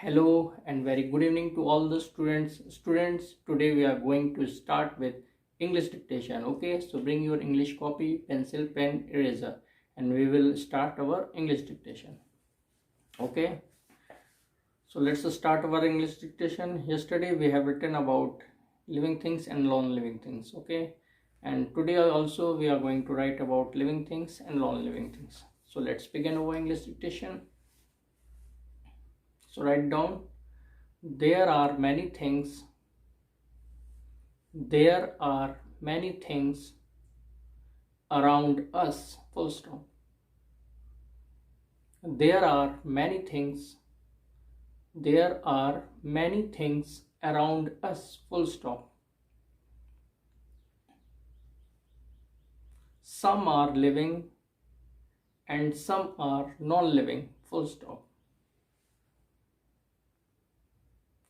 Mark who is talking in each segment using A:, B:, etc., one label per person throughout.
A: Hello and very good evening to all the students. Students, today we are going to start with English dictation. Okay, so bring your English copy, pencil, pen, eraser, and we will start our English dictation. Okay, so let's start our English dictation. Yesterday we have written about living things and non-living things. Okay, and today also we are going to write about living things and non-living things. So let's begin our English dictation. So write down, there are many things. There are many things around us. Full stop. There are many things. There are many things around us. Full stop. Some are living and some are non-living. Full stop.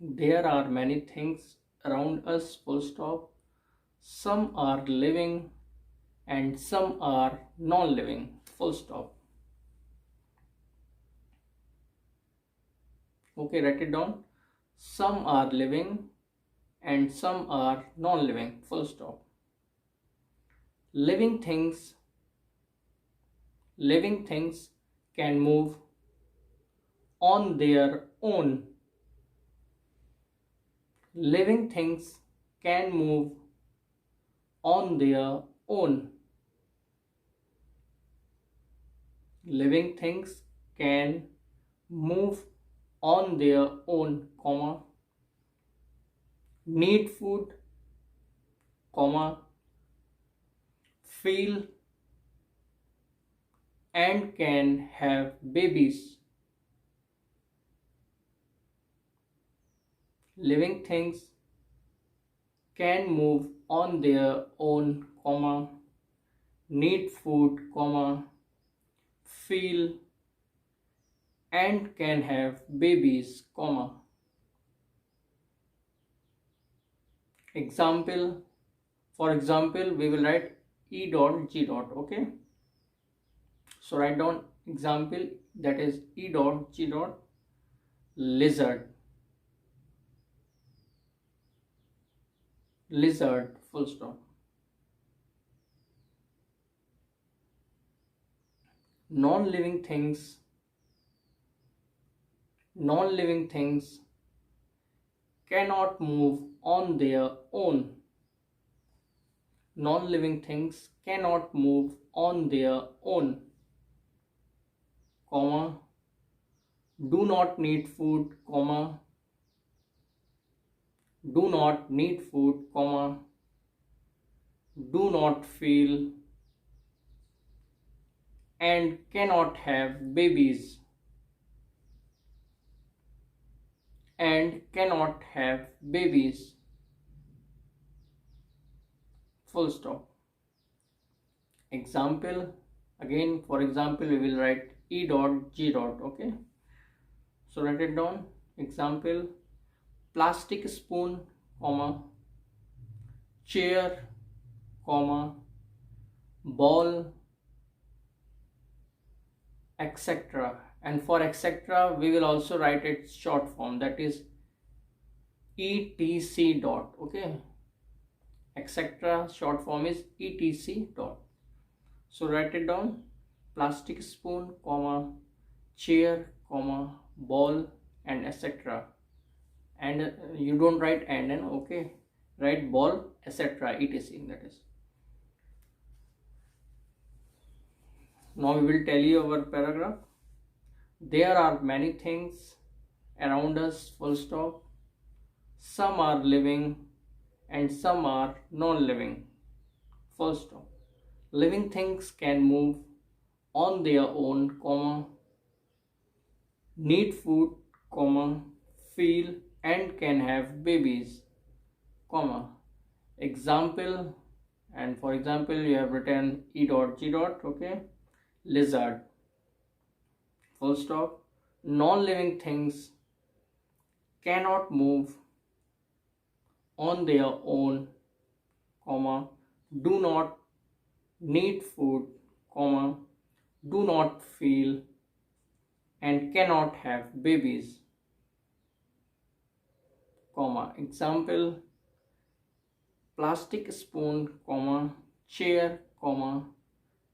A: There are many things around us. Full stop. Some are living and some are non-living. Full stop. Okay, write it down. Some are living and some are non-living. Full stop. Living things can move on their own. Living things can move on their own. Living things can move on their own, comma, need food, comma, feel and can have babies. Living things can move on their own, comma, need food, comma, feel and can have babies, comma. Example, for example, we will write E dot G dot, okay? So write down example, that is E dot G dot, lizard, lizard, full stop. Non-living things cannot move on their own. Non-living things cannot move on their own, comma, do not need food, comma, do not need food, comma, do not feel and cannot have babies, and cannot have babies, full stop. Example, again for example we will write E dot G dot, okay? So write it down. Example, plastic spoon, comma, chair, comma, ball, etc. And for etc we will also write its short form, that is etc dot, okay? Etc short form is etc dot. So write it down, plastic spoon, comma, chair, comma, ball and etc. And you don't write and, okay? Write ball, etc, etc, that is. Now we will tell you our paragraph. There are many things around us, full stop. Some are living and some are non-living, full stop. Living things can move on their own, comma, need food, comma, feel and can have babies, comma. Example, and for example you have written E dot G dot, okay? Lizard, full stop. Non-living things cannot move on their own, comma, do not need food, comma, do not feel and cannot have babies. comma. Example, plastic spoon, comma, chair, comma,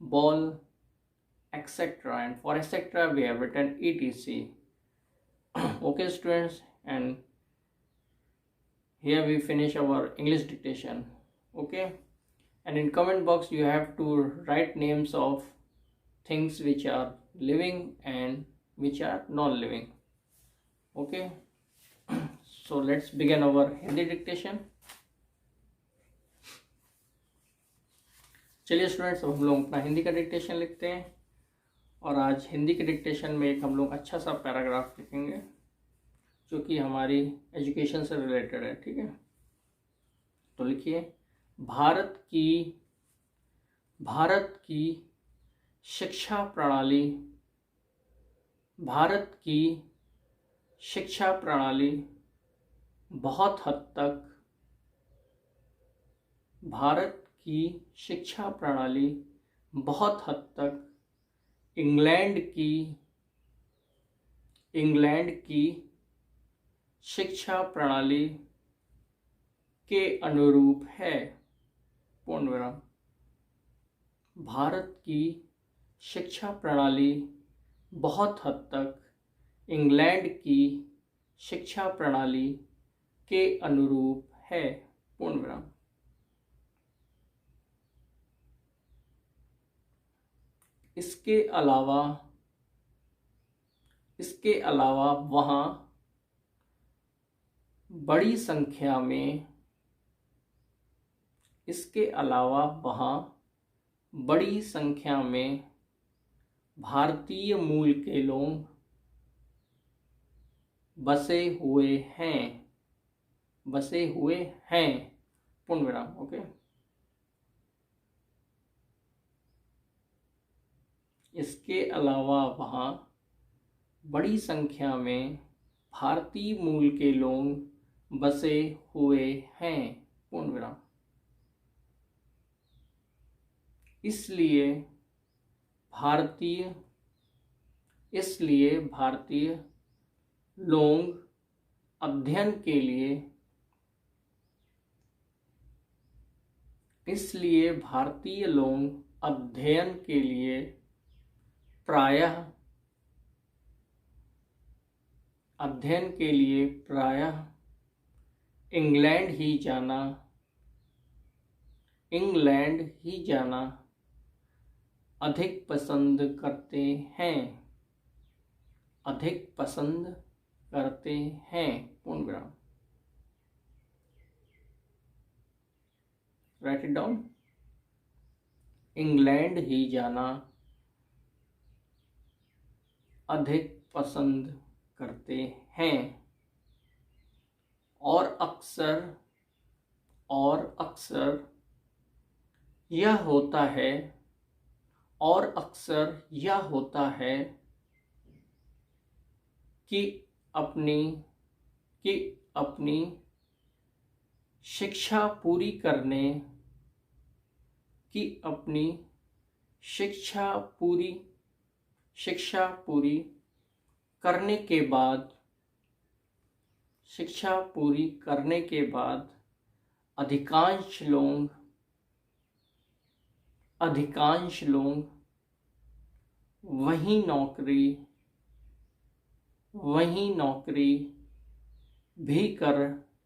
A: ball, etc. And for etc. we have written etc. Okay students, and here we finish our English dictation. Okay, and in comment box you have to write names of things which are living and which are non-living. Okay, so let's begin our Hindi dictation. चलिए students, अब हम लोग अपना हिंदी का dictation लिखते हैं, और आज हिंदी के डिक्टेशन में एक हम लोग अच्छा सा पैराग्राफ लिखेंगे जो कि हमारी एजुकेशन से रिलेटेड है। ठीक है, तो लिखिए, भारत की शिक्षा प्रणाली बहुत हद तक इंग्लैंड की शिक्षा प्रणाली के अनुरूप है। पूर्ण विराम। भारत की शिक्षा प्रणाली बहुत हद तक इंग्लैंड की शिक्षा प्रणाली के अनुरूप है। पूर्ण विराम। इसके अलावा वहाँ बड़ी संख्या में भारतीय मूल के लोग बसे हुए हैं। पूर्ण विराम। ओके, इसके अलावा वहाँ बड़ी संख्या में भारतीय मूल के लोग बसे हुए हैं। पूर्ण विराम। इसलिए भारतीय लोग अध्ययन के लिए प्रायः इंग्लैंड ही जाना अधिक पसंद करते हैं। पूर्ण विराम। Right it down. इंग्लैंड ही जाना अधिक पसंद करते हैं, और अक्सर यह होता है कि अपनी शिक्षा पूरी करने के बाद अधिकांश लोग वही नौकरी भी कर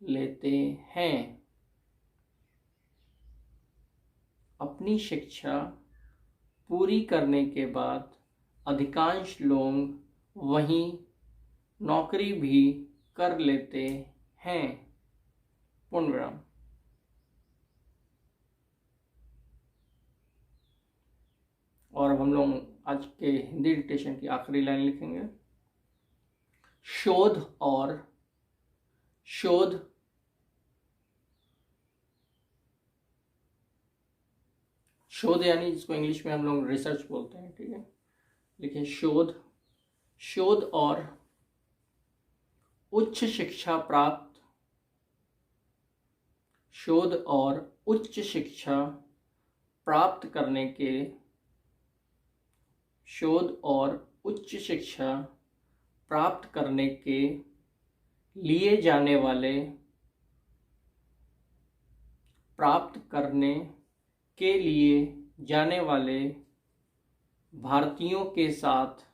A: लेते हैं। अपनी शिक्षा पूरी करने के बाद अधिकांश लोग वही नौकरी भी कर लेते हैं। पूर्ण विराम। और हम लोग आज के हिंदी डिक्टेशन की आखिरी लाइन लिखेंगे। शोध यानी जिसको इंग्लिश में हम लोग रिसर्च बोलते हैं। ठीक है, लिखिए, शोध और उच्च शिक्षा प्राप्त करने के लिए जाने वाले प्राप्त करने के लिए जाने वाले भारतीयों के साथ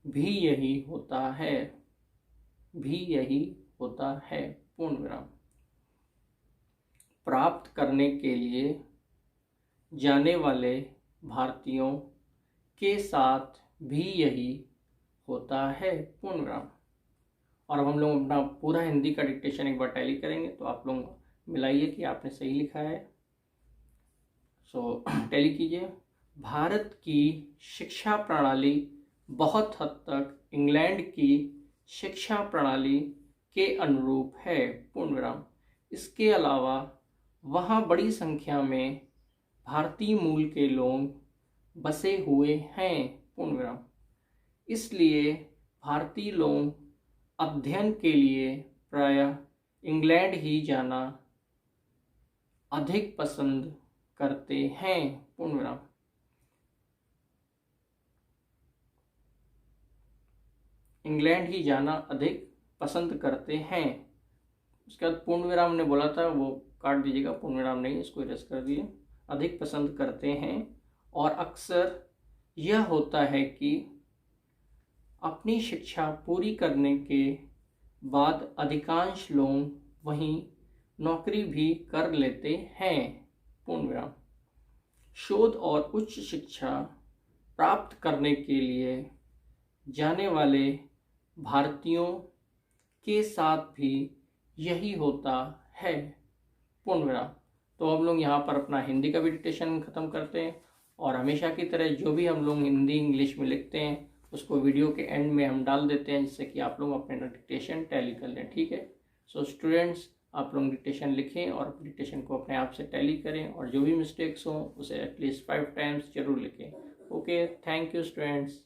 A: भी यही होता है, भी यही होता है, पूर्ण विराम। प्राप्त करने के लिए जाने वाले भारतीयों के साथ भी यही होता है, पूर्ण विराम। और अब हम लोग अपना पूरा हिंदी का डिक्टेशन एक बार टैली करेंगे, तो आप लोग मिलाइए कि आपने सही लिखा है। सो टैली कीजिए। भारत की शिक्षा प्रणाली बहुत हद तक इंग्लैंड की शिक्षा प्रणाली के अनुरूप है, पूर्ण विराम। इसके अलावा वहाँ बड़ी संख्या में भारतीय मूल के लोग बसे हुए हैं, पूर्ण विराम। इसलिए भारतीय लोग अध्ययन के लिए प्रायः इंग्लैंड ही जाना अधिक पसंद करते हैं, पूर्ण विराम। इंग्लैंड ही जाना अधिक पसंद करते हैं। उसके बाद पूर्ण विराम ने बोला था, वो काट दीजिएगा, पूर्ण विराम नहीं, इसको इरेज कर दिए। अधिक पसंद करते हैं, और अक्सर यह होता है कि अपनी शिक्षा पूरी करने के बाद अधिकांश लोग वहीं नौकरी भी कर लेते हैं, पूर्ण विराम। शोध और उच्च शिक्षा प्राप्त करने के लिए जाने वाले भारतीयों के साथ भी यही होता है, पूर्ण विराम। तो हम लोग यहाँ पर अपना हिंदी का भी डिक्टेशन ख़त्म करते हैं, और हमेशा की तरह जो भी हम लोग हिंदी इंग्लिश में लिखते हैं उसको वीडियो के एंड में हम डाल देते हैं, जिससे कि आप लोग अपने डिक्टेशन टैली कर लें, ठीक है। सो स्टूडेंट्स, आप लोग डिक्टेशन लिखें और डिक्टेशन को अपने आप से टैली करें, और जो भी मिस्टेक्स हों उसे एटलीस्ट 5 टाइम्स जरूर लिखें। Okay, thank you students.